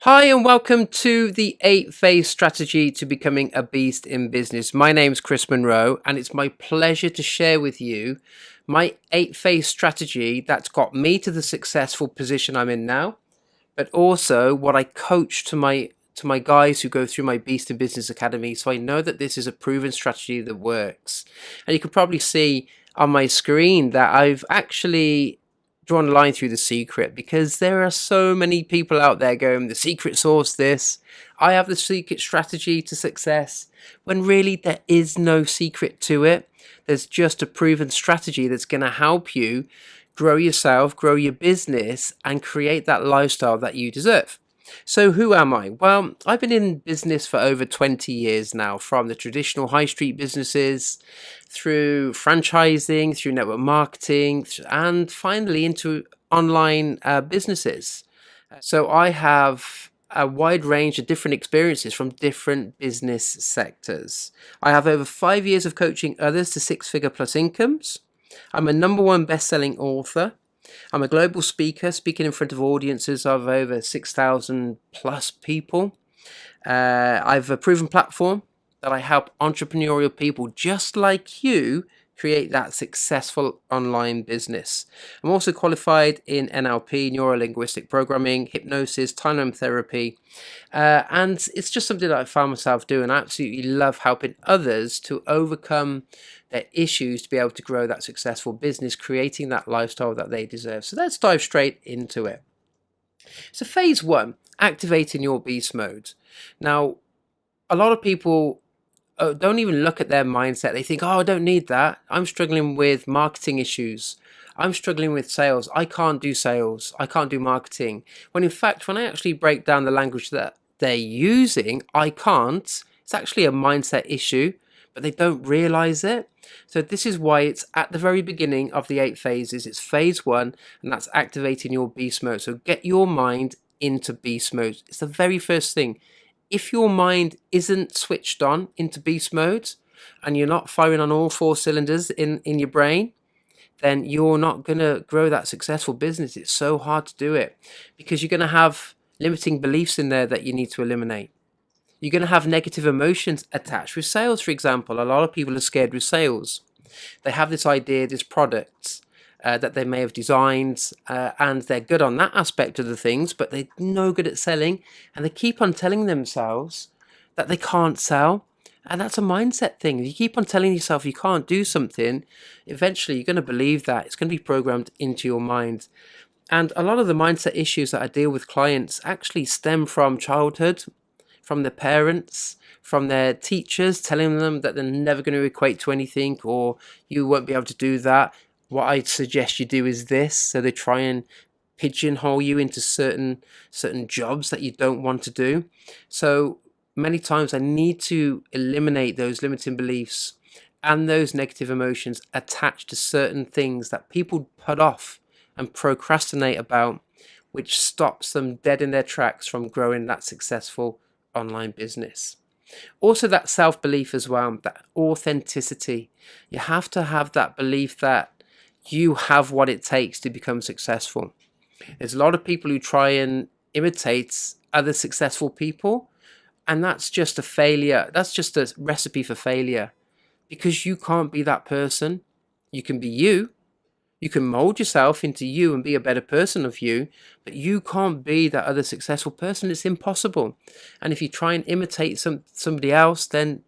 Hi, and welcome to the 8 phase strategy to becoming a beast in business. My name's Chris Monroe, and it's my pleasure to share with you my 8 phase strategy that's got me to the successful position I'm in now, but also what I coach to my guys who go through my Beast in Business Academy. So I know that this is a proven strategy that works. And you can probably see on my screen that I've actually drawn a line through the secret, because there are so many people out there going, the secret sauce this, I have the secret strategy to success, when really there is no secret to it. There's just a proven strategy that's going to help you grow yourself, grow your business, and create that lifestyle that you deserve. So, who am I? Well, I've been in business for over 20 years now, from the traditional high street businesses through franchising, through network marketing, and finally into online businesses. So, I have a wide range of different experiences from different business sectors. I have over 5 years of coaching others to six-figure plus incomes. I'm a number one best-selling author. I'm a global speaker, speaking in front of audiences of over 6,000 plus people. I've a proven platform that I help entrepreneurial people just like you create that successful online business. I'm also qualified in NLP, neuro linguistic programming, hypnosis, time therapy, and it's just something that I found myself doing. I absolutely love helping others to overcome their issues to be able to grow that successful business, creating that lifestyle that they deserve. So let's dive straight into it. So, phase one, activating your beast mode. Now, a lot of people don't even look at their mindset. They think, oh, I don't need that. I'm struggling with marketing issues. I'm struggling with sales. I can't do sales. I can't do marketing. When in fact, when I actually break down the language that they're using, I can't. It's actually a mindset issue, but they don't realize it. So this is why it's at the very beginning of the 8 phases. It's phase one, and that's activating your beast mode. So get your mind into beast mode. It's the very first thing. If your mind isn't switched on into beast mode and you're not firing on all four cylinders in your brain, then you're not going to grow that successful business. It's so hard to do it because you're going to have limiting beliefs in there that you need to eliminate. You're going to have negative emotions attached with sales, for example. A lot of people are scared with sales. They have this idea, this product that they may have designed, and they're good on that aspect of the things, but they're no good at selling, and they keep on telling themselves that they can't sell. And that's a mindset thing. If you keep on telling yourself you can't do something, eventually you're going to believe that. It's going to be programmed into your mind. And a lot of the mindset issues that I deal with clients actually stem from childhood, from their parents, from their teachers telling them that they're never going to equate to anything, or you won't be able to do that. What I suggest you do is this. So they try and pigeonhole you into certain jobs that you don't want to do. So many times I need to eliminate those limiting beliefs and those negative emotions attached to certain things that people put off and procrastinate about, which stops them dead in their tracks from growing that successful online business. Also, that self-belief as well, that authenticity. You have to have that belief that you have what it takes to become successful. There's a lot of people who try and imitate other successful people, and that's just a failure. That's just a recipe for failure, because you can't be that person. You can be you. You can mold yourself into you and be a better person of you, but you can't be that other successful person. It's impossible. And if you try and imitate somebody else, then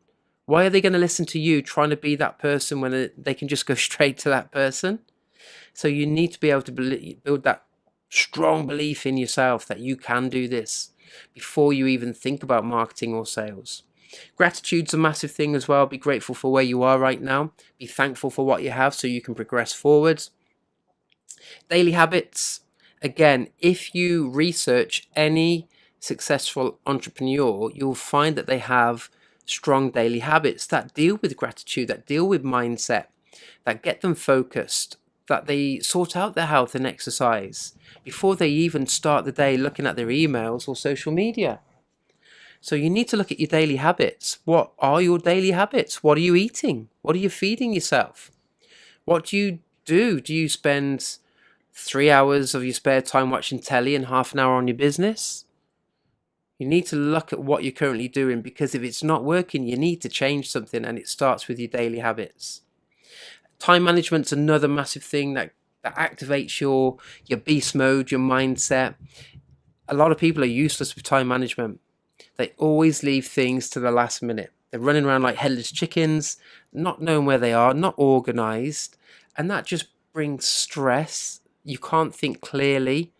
why are they going to listen to you trying to be that person when they can just go straight to that person? So you need to be able to build that strong belief in yourself that you can do this before you even think about marketing or sales. Gratitude's a massive thing as well. Be grateful for where you are right now. Be thankful for what you have so you can progress forward. Daily habits. Again, if you research any successful entrepreneur, you'll find that they have strong daily habits that deal with gratitude, that deal with mindset, that get them focused, that they sort out their health and exercise before they even start the day looking at their emails or social media. So you need to look at your daily habits. What are your daily habits? What are you eating? What are you feeding yourself? What do you do? Do you spend 3 hours of your spare time watching telly and half an hour on your business? You need to look at what you're currently doing, because if it's not working, you need to change something, and it starts with your daily habits. Time management's another massive thing that activates your beast mode, your mindset. A lot of people are useless with time management. They always leave things to the last minute. They're running around like headless chickens, not knowing where they are, not organized, and that just brings stress. You can't think clearly.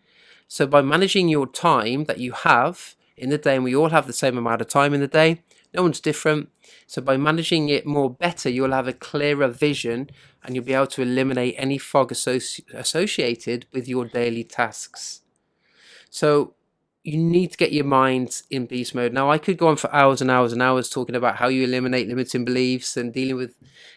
So by managing your time that you have in the day, and we all have the same amount of time in the day, no one's different. So by managing it more better, you'll have a clearer vision, and you'll be able to eliminate any fog associated with your daily tasks. So you need to get your mind in beast mode. Now, I could go on for hours and hours and hours talking about how you eliminate limiting beliefs and dealing with,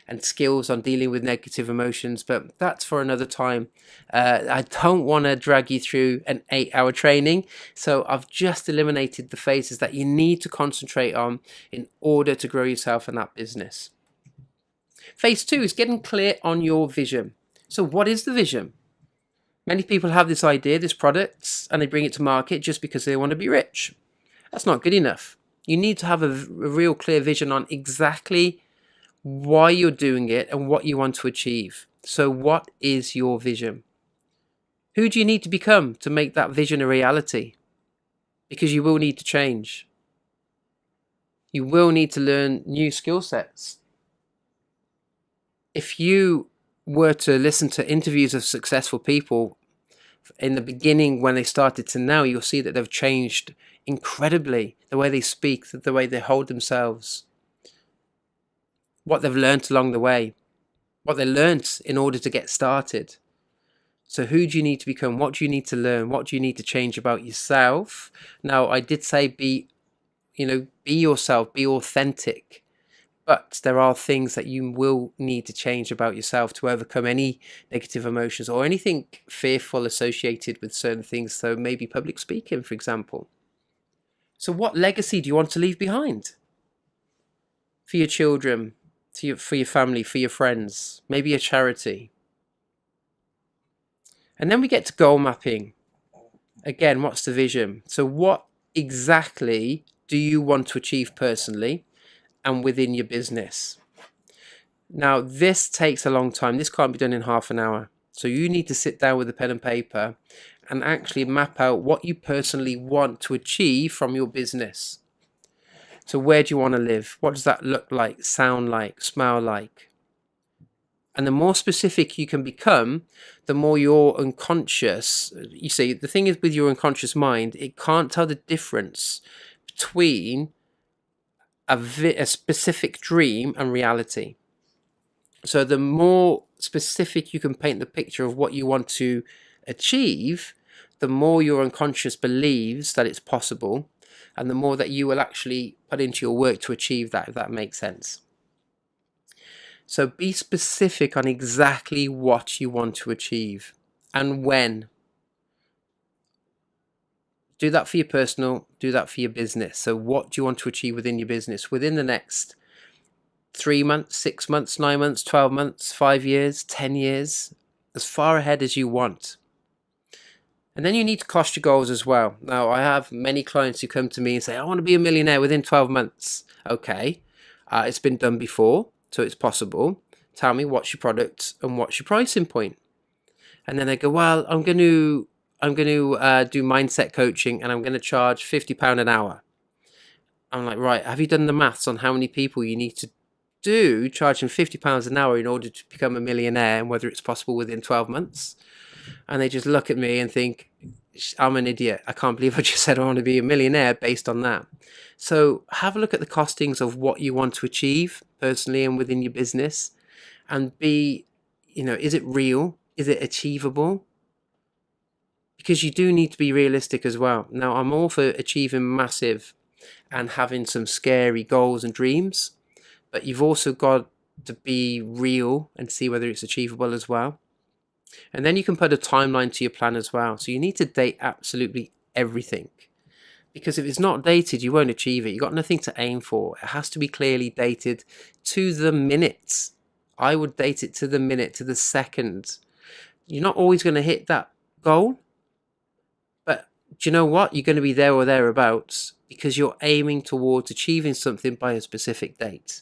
and skills on dealing with negative emotions, but that's for another time. I don't want to drag you through an 8-hour training, so I've just eliminated the phases that you need to concentrate on in order to grow yourself in that business. Phase 2 is getting clear on your vision. So what is the vision? Many people have this idea, this product, and they bring it to market just because they want to be rich. That's not good enough. You need to have a real clear vision on exactly why you're doing it and what you want to achieve. So what is your vision? Who do you need to become to make that vision a reality? Because you will need to change. You will need to learn new skill sets. If you were to listen to interviews of successful people in the beginning when they started to now, you'll see that they've changed incredibly. The way they speak, the way they hold themselves, what they've learnt along the way, what they learnt in order to get started. So who do you need to become? What do you need to learn? What do you need to change about yourself? Now, I did say be yourself, be authentic. But there are things that you will need to change about yourself to overcome any negative emotions or anything fearful associated with certain things. So maybe public speaking, for example. So what legacy do you want to leave behind? For your children, for your family, for your friends, maybe a charity. And then we get to goal mapping. Again, what's the vision? So what exactly do you want to achieve personally and within your business? Now, this takes a long time. This can't be done in half an hour. So you need to sit down with a pen and paper and actually map out what you personally want to achieve from your business. So where do you want to live? What does that look like, sound like, smell like? And the more specific you can become, the more your unconscious, you see, the thing is with your unconscious mind, it can't tell the difference between a specific dream and reality. So the more specific you can paint the picture of what you want to achieve, the more your unconscious believes that it's possible, and the more that you will actually put into your work to achieve that, if that makes sense. So be specific on exactly what you want to achieve and when. Do that for your personal, do that for your business. So what do you want to achieve within your business within the next 3 months, 6 months, 9 months, 12 months, 5 years, 10 years, as far ahead as you want. And then you need to cost your goals as well. Now, I have many clients who come to me and say, I want to be a millionaire within 12 months. Okay, it's been done before, so it's possible. Tell me, what's your product and what's your pricing point? And then they go, well, I'm going to do mindset coaching and I'm going to charge £50 an hour. I'm like, right, have you done the maths on how many people you need to do charging £50 an hour in order to become a millionaire, and whether it's possible within 12 months? And they just look at me and think, I'm an idiot. I can't believe I just said I want to be a millionaire based on that. So have a look at the costings of what you want to achieve personally and within your business, and be, is it real? Is it achievable? Because you do need to be realistic as well. Now, I'm all for achieving massive and having some scary goals and dreams, but you've also got to be real and see whether it's achievable as well. And then you can put a timeline to your plan as well. So you need to date absolutely everything, because if it's not dated, you won't achieve it. You've got nothing to aim for. It has to be clearly dated to the minute. I would date it to the minute, to the second. You're not always going to hit that goal, but do you know what? You're going to be there or thereabouts. because you're aiming towards achieving something by a specific date.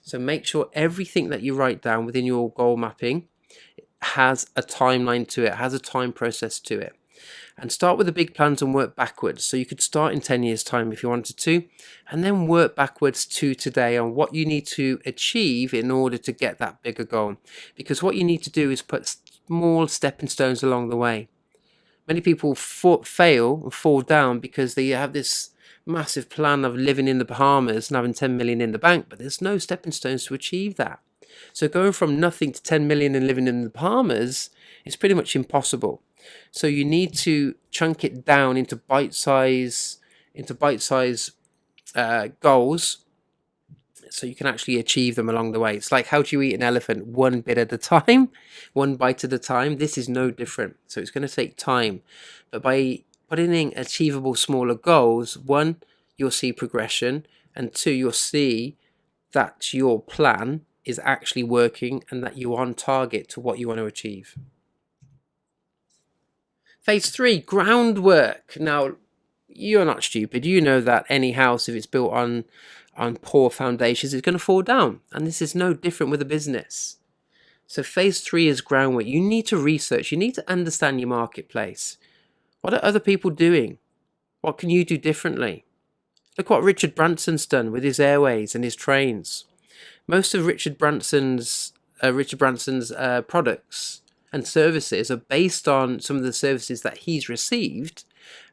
So make sure everything that you write down within your goal mapping has a timeline to it, has a time process to it. And start with the big plans and work backwards. So you could start in 10 years' time if you wanted to, and then work backwards to today on what you need to achieve in order to get that bigger goal. Because what you need to do is put small stepping stones along the way. Many people fail and fall down because they have this massive plan of living in the Bahamas and having 10 million in the bank, but there's no stepping stones to achieve that. So going from nothing to 10 million and living in the Bahamas is pretty much impossible. So you need to chunk it down into bite-size goals, so you can actually achieve them along the way. It's like, how do you eat an elephant? One bit at a time, one bite at a time. This is no different. So it's going to take time, but by putting in achievable smaller goals, one, you'll see progression, and two, you'll see that your plan is actually working and that you're on target to what you want to achieve. Phase 3, groundwork. Now, you're not stupid. You know that any house, if it's built on poor foundations, is going to fall down. And this is no different with a business. So phase 3 is groundwork. You need to research. You need to understand your marketplace. What are other people doing? What can you do differently? Look what Richard Branson's done with his airways and his trains. Most of Richard Branson's products and services are based on some of the services that he's received,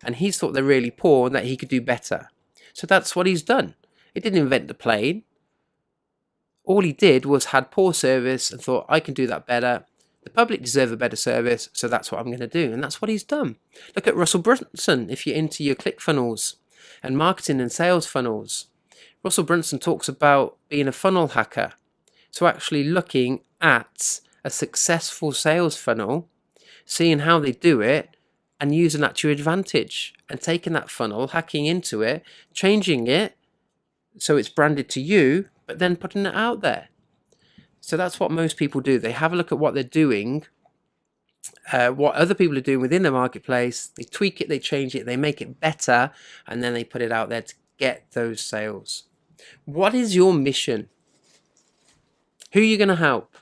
and he's thought they're really poor and that he could do better. So that's what he's done. He didn't invent the plane. All he did was had poor service and thought, I can do that better. The public deserve a better service, so that's what I'm going to do. And that's what he's done. Look at Russell Brunson, if you're into your ClickFunnels and marketing and sales funnels. Russell Brunson talks about being a funnel hacker. So actually looking at a successful sales funnel, seeing how they do it, and using that to your advantage, and taking that funnel, hacking into it, changing it so it's branded to you, but then putting it out there. So that's what most people do. They have a look at what they're doing, what other people are doing within the marketplace, they tweak it, they change it, they make it better, and then they put it out there to get those sales. What is your mission? Who are you going to help?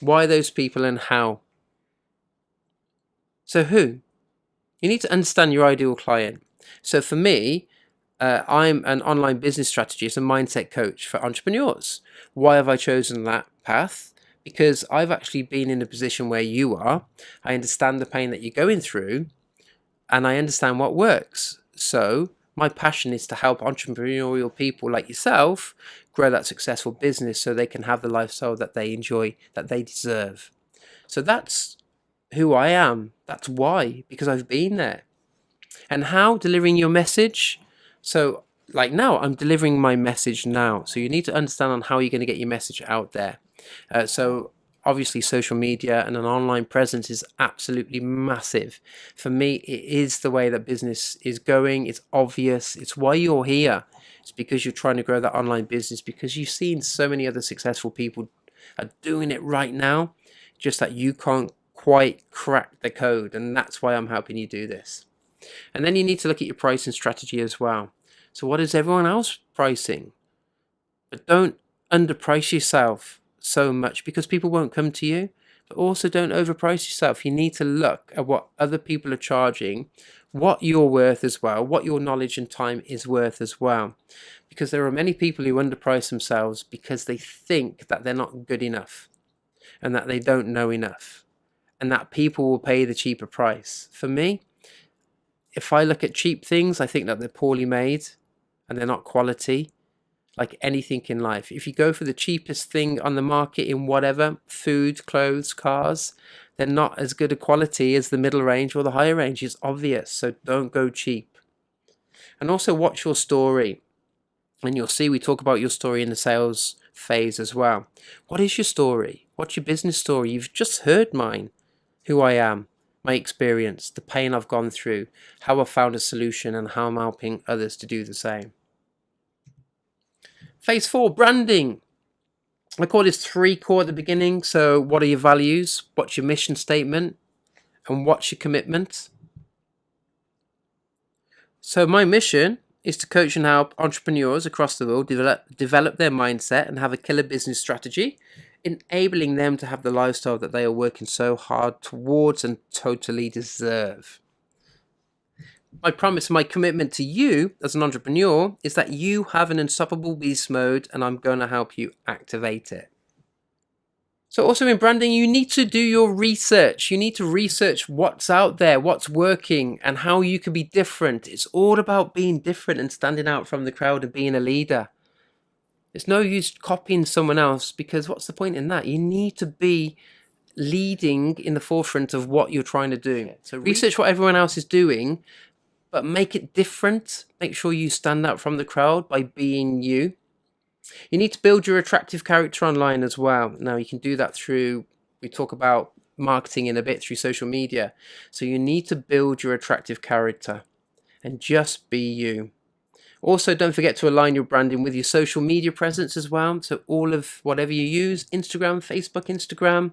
Why those people and how? So who? You need to understand your ideal client. So for me, I'm an online business strategist and mindset coach for entrepreneurs. Why have I chosen that path? Because I've actually been in a position where you are. I understand the pain that you're going through, and I understand what works. So my passion is to help entrepreneurial people like yourself grow that successful business so they can have the lifestyle that they enjoy, that they deserve. So that's who I am. That's why, because I've been there. And how? Delivering your message. So like now, I'm delivering my message now. So you need to understand on how you're going to get your message out there. So obviously social media and an online presence is absolutely massive. For me, it is the way that business is going. It's obvious. It's why you're here. It's because you're trying to grow that online business, because you've seen so many other successful people are doing it right now, just that you can't quite crack the code. And that's why I'm helping you do this. And then you need to look at your pricing strategy as well. So what is everyone else pricing? But don't underprice yourself so much, because people won't come to you. But also don't overprice yourself. You need to look at what other people are charging, what you're worth as well, what your knowledge and time is worth as well. Because there are many people who underprice themselves because they think that they're not good enough and that they don't know enough and that people will pay the cheaper price. For me, if I look at cheap things, I think that they're poorly made and they're not quality. Like anything in life, if you go for the cheapest thing on the market in whatever, food, clothes, cars, they're not as good a quality as the middle range or the higher range. It's obvious, so don't go cheap. And also watch your story, and you'll see we talk about your story in the sales phase as well. What is your story? What's your business story? You've just heard mine, who I am, my experience, the pain I've gone through, how I found a solution, and how I'm helping others to do the same. Phase 4, branding. I call this 3 core at the beginning. So what are your values? What's your mission statement? And what's your commitment? So my mission is to coach and help entrepreneurs across the world develop their mindset and have a killer business strategy, enabling them to have the lifestyle that they are working so hard towards and totally deserve. My promise, my commitment to you as an entrepreneur is that you have an unstoppable beast mode, and I'm going to help you activate it. So also in branding, you need to do your research. You need to research what's out there, what's working, and how you can be different. It's all about being different and standing out from the crowd and being a leader. It's no use copying someone else, because what's the point in that? You need to be leading in the forefront of what you're trying to do. So research what everyone else is doing, but make it different. Make sure you stand out from the crowd by being you. You need to build your attractive character online as well. Now you can do that through, we talk about marketing in a bit, through social media. So you need to build your attractive character and just be you. Also, don't forget to align your branding with your social media presence as well. So all of whatever you use, Instagram, Facebook, Instagram,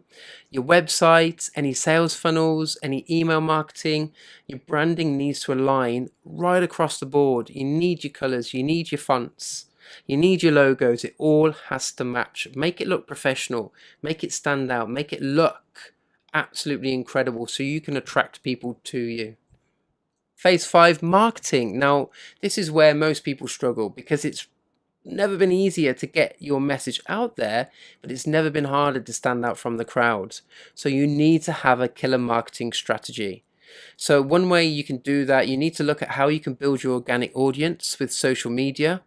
your website, any sales funnels, any email marketing, your branding needs to align right across the board. You need your colors, you need your fonts, you need your logos. It all has to match. Make it look professional, make it stand out, make it look absolutely incredible so you can attract people to you. Phase 5, marketing. Now, this is where most people struggle, because it's never been easier to get your message out there, but it's never been harder to stand out from the crowd. So you need to have a killer marketing strategy. So one way you can do that, you need to look at how you can build your organic audience with social media.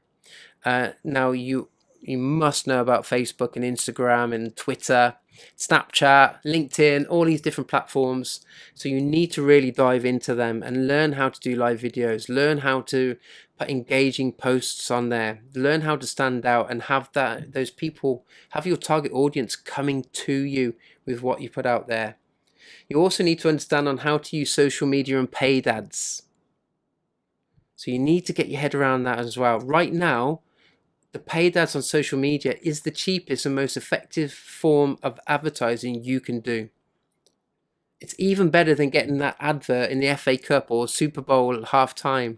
Now you must know about Facebook and Instagram and Twitter, Snapchat, LinkedIn, all these different platforms. So you need to really dive into them and learn how to do live videos, learn how to put engaging posts on there, learn how to stand out and have those people, have your target audience coming to you with what you put out there. You also need to understand on how to use social media and paid ads. So you need to get your head around that as well. Right now, the paid ads on social media is the cheapest and most effective form of advertising you can do. It's even better than getting that advert in the FA Cup or Super Bowl at halftime.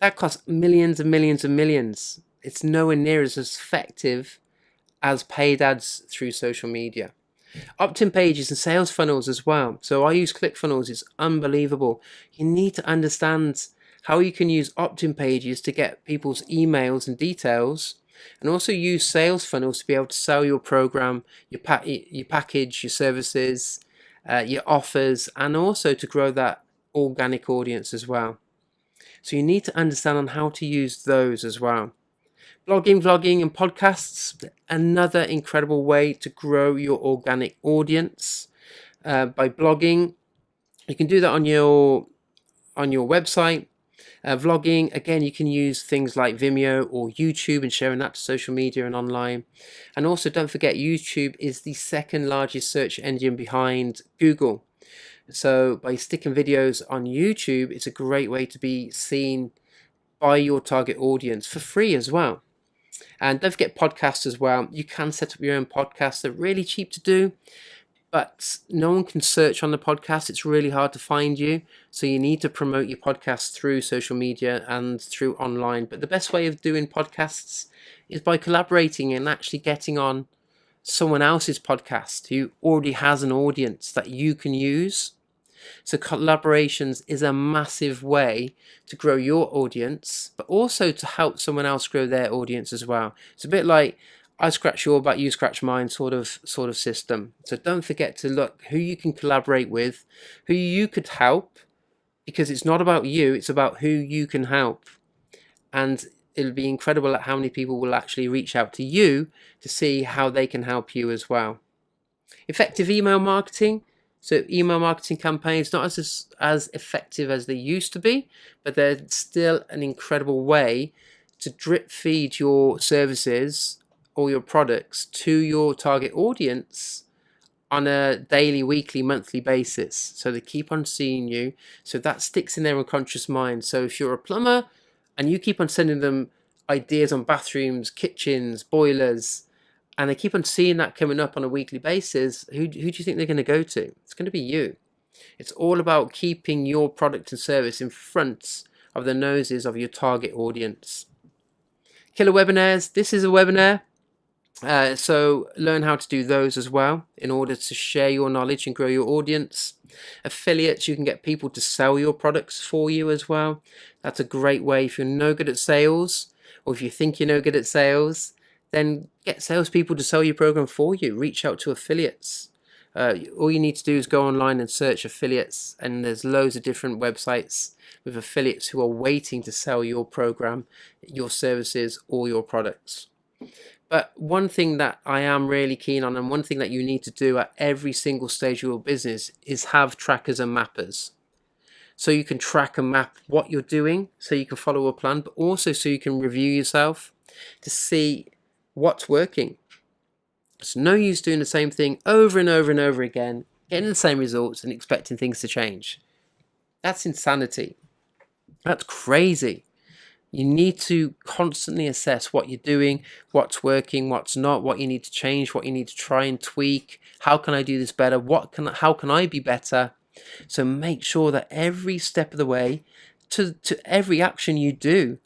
That costs millions and millions and millions. It's nowhere near as effective as paid ads through social media. Opt-in pages and sales funnels as well. So I use ClickFunnels. It's unbelievable. You need to understand how you can use opt-in pages to get people's emails and details, and also use sales funnels to be able to sell your program, your package, your services, your offers, and also to grow that organic audience as well. So you need to understand on how to use those as well. Blogging, vlogging, and podcasts, another incredible way to grow your organic audience. By blogging, you can do that on your website. Vlogging, again, you can use things like Vimeo or YouTube and sharing that to social media and online. And also don't forget, YouTube is the second largest search engine behind Google. So by sticking videos on YouTube, it's a great way to be seen by your target audience for free as well. And don't forget podcasts as well. You can set up your own podcasts. They're really cheap to do, but no one can search on the podcast. It's really hard to find you. So you need to promote your podcast through social media and through online. But the best way of doing podcasts is by collaborating and actually getting on someone else's podcast who already has an audience that you can use. So collaborations is a massive way to grow your audience, but also to help someone else grow their audience as well. It's a bit like I scratch your back, you scratch mine sort of system. So don't forget to look who you can collaborate with, who you could help, because it's not about you, it's about who you can help. And it'll be incredible at how many people will actually reach out to you to see how they can help you as well. Effective email marketing. So email marketing campaigns, not as effective as they used to be, but they're still an incredible way to drip feed your services or your products to your target audience on a daily, weekly, monthly basis. So they keep on seeing you. So that sticks in their unconscious mind. So if you're a plumber and you keep on sending them ideas on bathrooms, kitchens, boilers, and they keep on seeing that coming up on a weekly basis, who do you think they're going to go to? It's going to be you. It's all about keeping your product and service in front of the noses of your target audience. Killer webinars. This is a webinar. So learn how to do those as well in order to share your knowledge and grow your audience. Affiliates, you can get people to sell your products for you as well. That's a great way. If you're no good at sales, or if you think you're no good at sales, then get salespeople to sell your program for you. Reach out to affiliates. All you need to do is go online and search affiliates, and there's loads of different websites with affiliates who are waiting to sell your program, your services, or your products. But one thing that I am really keen on, and one thing that you need to do at every single stage of your business, is have trackers and mappers. So you can track and map what you're doing, so you can follow a plan, but also so you can review yourself to see what's working. It's no use doing the same thing over and over and over again, getting the same results and expecting things to change. That's insanity. That's crazy. You need to constantly assess what you're doing, what's working, what's not, what you need to change, what you need to try and tweak. How can I do this better? How can I be better? So make sure that every step of the way, to every action you do,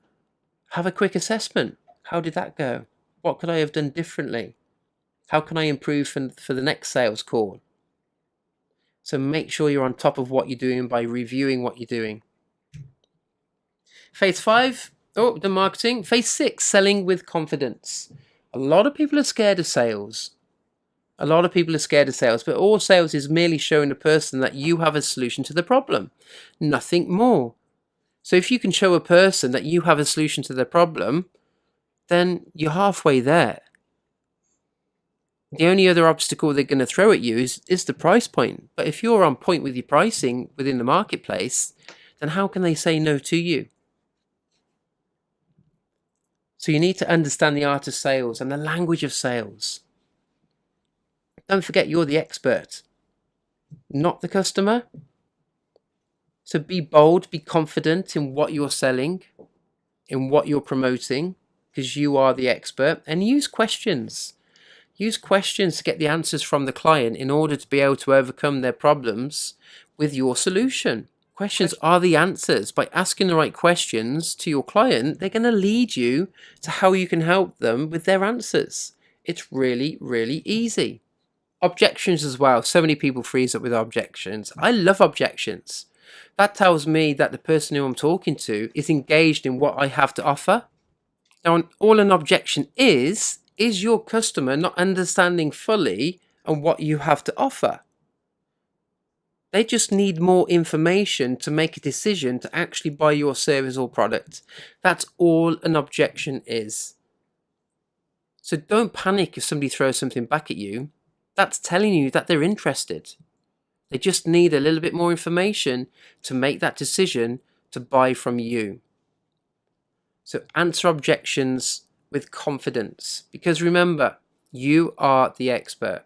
have a quick assessment. How did that go? What could I have done differently? How can I improve for the next sales call? So make sure you're on top of what you're doing by reviewing what you're doing. Phase 5, the marketing. Phase 6, selling with confidence. A lot of people are scared of sales. But all sales is merely showing the person that you have a solution to the problem, nothing more. So if you can show a person that you have a solution to their problem, then you're halfway there. The only other obstacle they're going to throw at you is the price point. But if you're on point with your pricing within the marketplace, then how can they say no to you? So you need to understand the art of sales and the language of sales. Don't forget, you're the expert, not the customer. So be bold, be confident in what you're selling, in what you're promoting, because you are the expert, and use questions. Use questions to get the answers from the client in order to be able to overcome their problems with your solution. Questions are the answers. By asking the right questions to your client, they're going to lead you to how you can help them with their answers. It's really, really easy. Objections as well. So many people freeze up with objections. I love objections. That tells me that the person who I'm talking to is engaged in what I have to offer. Now, all an objection is your customer not understanding fully on what you have to offer. They just need more information to make a decision to actually buy your service or product. That's all an objection is. So don't panic if somebody throws something back at you. That's telling you that they're interested. They just need a little bit more information to make that decision to buy from you. So answer objections with confidence, because remember, you are the expert.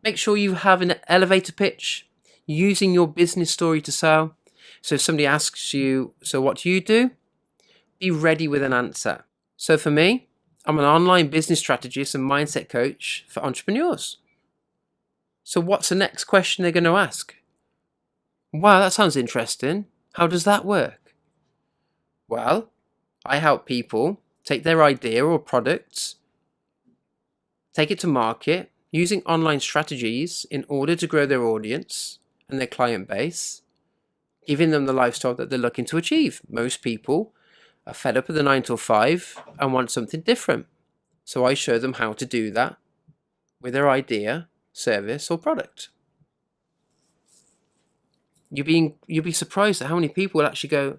Make sure you have an elevator pitch using your business story to sell. So if somebody asks you, so what do you do? Be ready with an answer. So for me, I'm an online business strategist and mindset coach for entrepreneurs. So what's the next question they're going to ask? Wow, that sounds interesting. How does that work? Well, I help people take their idea or products, take it to market using online strategies in order to grow their audience and their client base, giving them the lifestyle that they're looking to achieve. Most people are fed up with the 9 to 5 and want something different. So I show them how to do that with their idea, service, or product. You'll be surprised at how many people will actually go,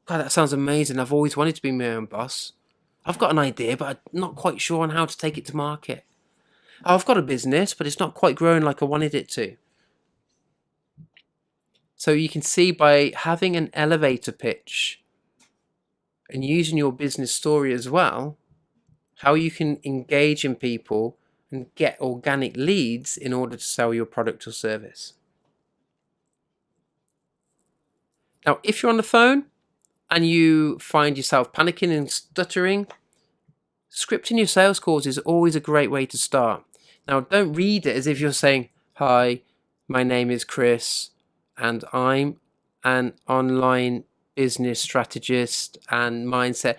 God, that sounds amazing. I've always wanted to be my own boss. I've got an idea, but I'm not quite sure on how to take it to market. I've got a business, but it's not quite growing like I wanted it to. So you can see by having an elevator pitch and using your business story as well, how you can engage in people and get organic leads in order to sell your product or service. Now, if you're on the phone and you find yourself panicking and stuttering, scripting your sales calls is always a great way to start. Now, don't read it as if you're saying, hi, my name is Chris, and I'm an online business strategist and mindset.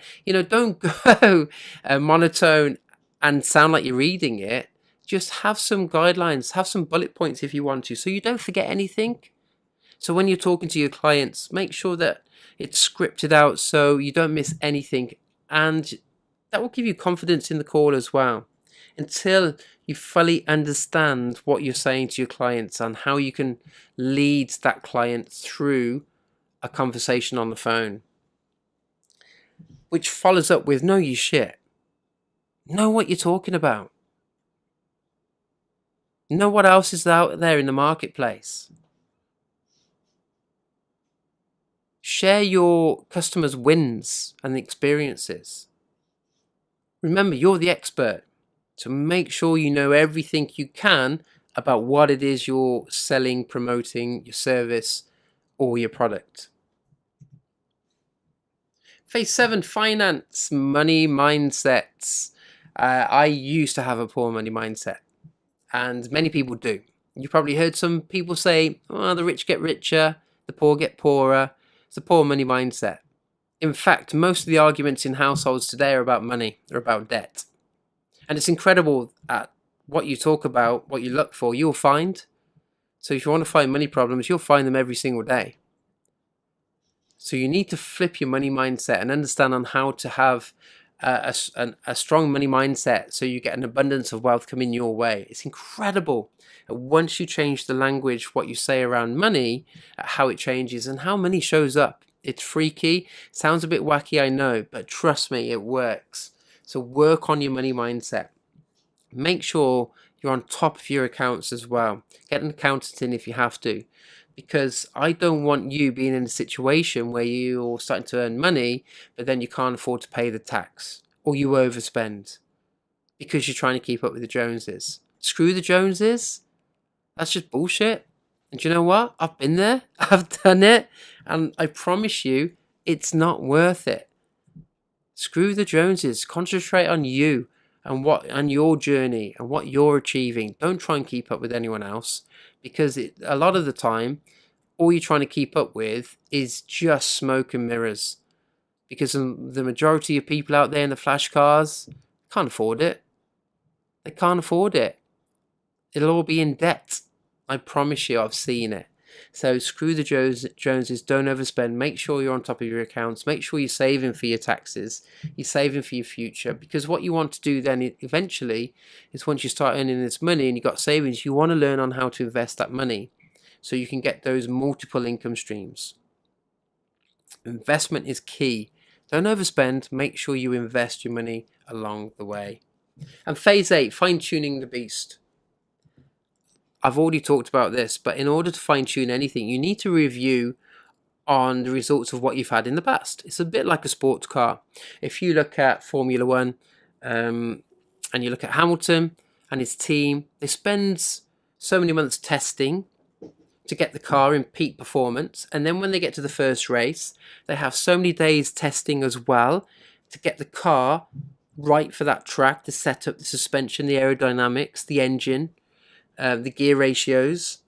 Don't go monotone and sound like you're reading it. Just have some guidelines, have some bullet points if you want to, so you don't forget anything. So when you're talking to your clients, make sure that it's scripted out so you don't miss anything. And that will give you confidence in the call as well, until you fully understand what you're saying to your clients and how you can lead that client through a conversation on the phone, which follows up with know your shit. Know what you're talking about. Know what else is out there in the marketplace. Share your customers' wins and experiences. Remember, you're the expert, so make sure you know everything you can about what it is you're selling, promoting, your service, or your product. Phase 7, finance, money mindsets. I used to have a poor money mindset, and many people do. You probably heard some people say, oh, the rich get richer, the poor get poorer. It's a poor money mindset. In fact, most of the arguments in households today are about money, they're about debt. And it's incredible at what you talk about, what you look for, you'll find. So if you want to find money problems, you'll find them every single day. So you need to flip your money mindset and understand on how to have a strong money mindset so you get an abundance of wealth coming your way. It's incredible. Once you change the language, what you say around money, how it changes and how money shows up. It's freaky. Sounds a bit wacky, I know, but trust me, it works. So work on your money mindset. Make sure you're on top of your accounts as well. Get an accountant in if you have to, because I don't want you being in a situation where you're starting to earn money, but then you can't afford to pay the tax, or you overspend because you're trying to keep up with the Joneses. Screw the Joneses. That's just bullshit. And do you know what? I've been there. I've done it. And I promise you, it's not worth it. Screw the Joneses. Concentrate on you and your journey and what you're achieving. Don't try and keep up with anyone else, because a lot of the time, all you're trying to keep up with is just smoke and mirrors. Because the majority of people out there in the flash cars can't afford it. They can't afford it. It'll all be in debt. I promise you, I've seen it. So screw the Joneses, don't overspend. Make sure you're on top of your accounts. Make sure you're saving for your taxes. You're saving for your future. Because what you want to do then eventually is, once you start earning this money and you've got savings, you want to learn on how to invest that money so you can get those multiple income streams. Investment is key. Don't overspend. Make sure you invest your money along the way. And phase 8, fine-tuning the beast. I've already talked about this, but in order to fine-tune anything, you need to review on the results of what you've had in the past. It's a bit like a sports car. If you look at Formula One and you look at Hamilton and his team, they spend so many months testing to get the car in peak performance. And then when they get to the first race, they have so many days testing as well to get the car right for that track, the setup, the suspension, the aerodynamics, the engine, the gear ratios.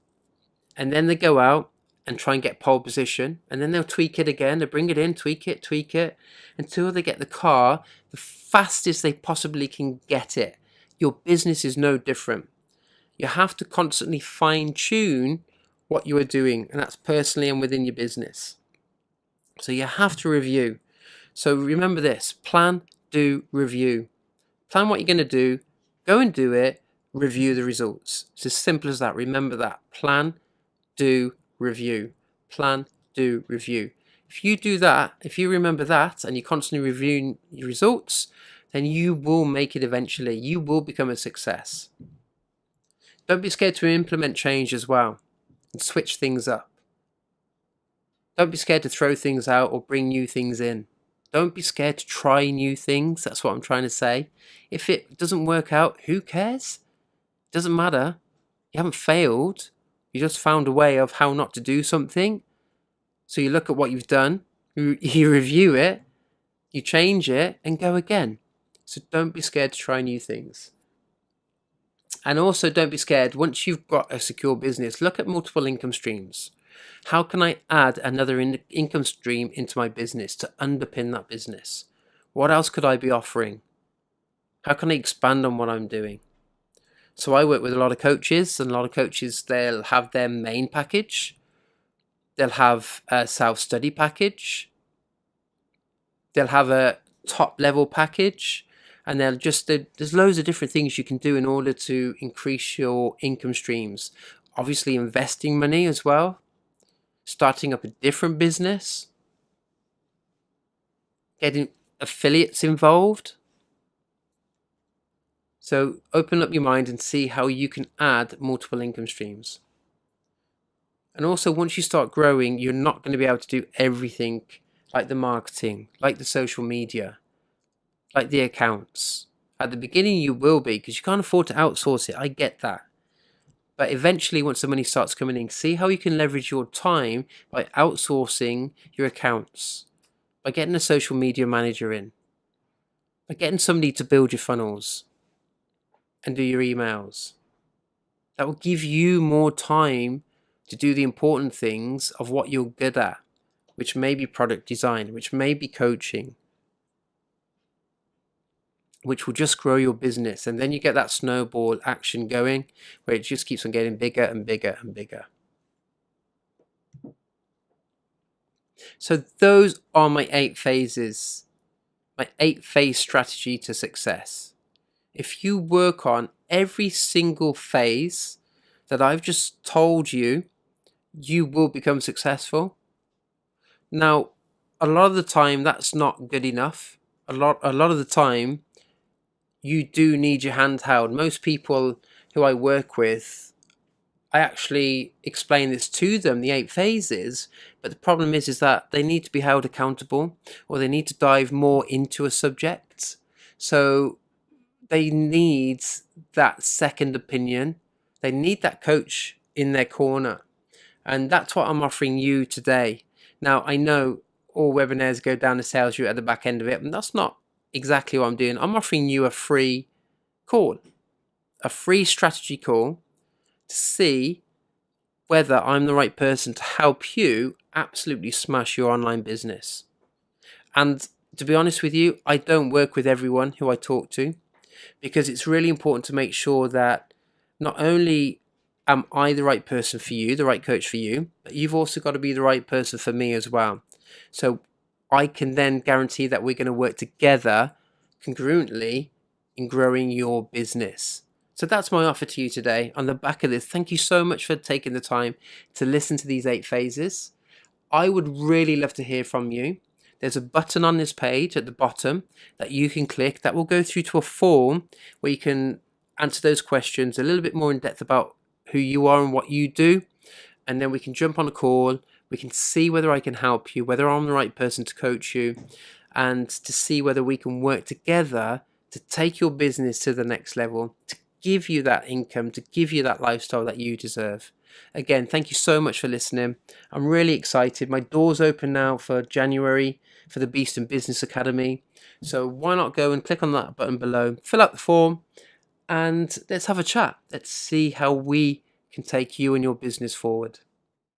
And then they go out and try and get pole position, and then they'll tweak it again. They bring it in, tweak it until they get the car the fastest they possibly can get it. Your business is no different. You have to constantly fine-tune what you are doing, and that's personally and within your business. So you have to review. So remember this: plan, do, review. Plan what you're going to do, go and do it, review the results. It's as simple as that. Remember that. Plan, do, review. Plan, do, review. If you do that, if you remember that, and you're constantly reviewing your results, then you will make it eventually. You will become a success. Don't be scared to implement change as well and switch things up. Don't be scared to throw things out or bring new things in. Don't be scared to try new things. That's what I'm trying to say. If it doesn't work out, who cares? It doesn't matter. You haven't failed. You just found a way of how not to do something. So you look at what you've done, you review it, you change it, and go again. So don't be scared to try new things. And also don't be scared, once you've got a secure business, look at multiple income streams. How can I add another income stream into my business to underpin that business? What else could I be offering? How can I expand on what I'm doing? So I work with a lot of coaches, and a lot of coaches, they'll have their main package. They'll have a self-study package. They'll have a top level package, and there's loads of different things you can do in order to increase your income streams. Obviously, investing money as well, starting up a different business, getting affiliates involved. So open up your mind and see how you can add multiple income streams. And also, once you start growing, you're not going to be able to do everything, like the marketing, like the social media, like the accounts. At the beginning, you will be, because you can't afford to outsource it. I get that. But eventually, once the money starts coming in, see how you can leverage your time by outsourcing your accounts, by getting a social media manager in, by getting somebody to build your funnels and do your emails. That will give you more time to do the important things of what you're good at, which may be product design, which may be coaching, which will just grow your business. And then you get that snowball action going where it just keeps on getting bigger and bigger and bigger. So those are my 8 phases, my 8-phase strategy to success. If you work on every single phase that I've just told you, you will become successful. Now, a lot of the time that's not good enough. A lot of the time you do need your hand held. Most people who I work with, I actually explain this to them, the 8 phases, but the problem is that they need to be held accountable, or they need to dive more into a subject. So they need that second opinion. They need that coach in their corner. And that's what I'm offering you today. Now, I know all webinars go down the sales route at the back end of it, and that's not exactly what I'm doing. I'm offering you a free call, a free strategy call to see whether I'm the right person to help you absolutely smash your online business. And to be honest with you, I don't work with everyone who I talk to, because it's really important to make sure that not only am I the right person for you, the right coach for you, but you've also got to be the right person for me as well. So I can then guarantee that we're going to work together congruently in growing your business. So that's my offer to you today on the back of this. Thank you so much for taking the time to listen to these 8 phases. I would really love to hear from you. There's a button on this page at the bottom that you can click that will go through to a form where you can answer those questions a little bit more in depth about who you are and what you do. And then we can jump on a call. We can see whether I can help you, whether I'm the right person to coach you, and to see whether we can work together to take your business to the next level, to give you that income, to give you that lifestyle that you deserve. Again, thank you so much for listening. I'm really excited. My door's open now for January for the Beast in Business Academy. So why not go and click on that button below, fill out the form, and let's have a chat. Let's see how we can take you and your business forward.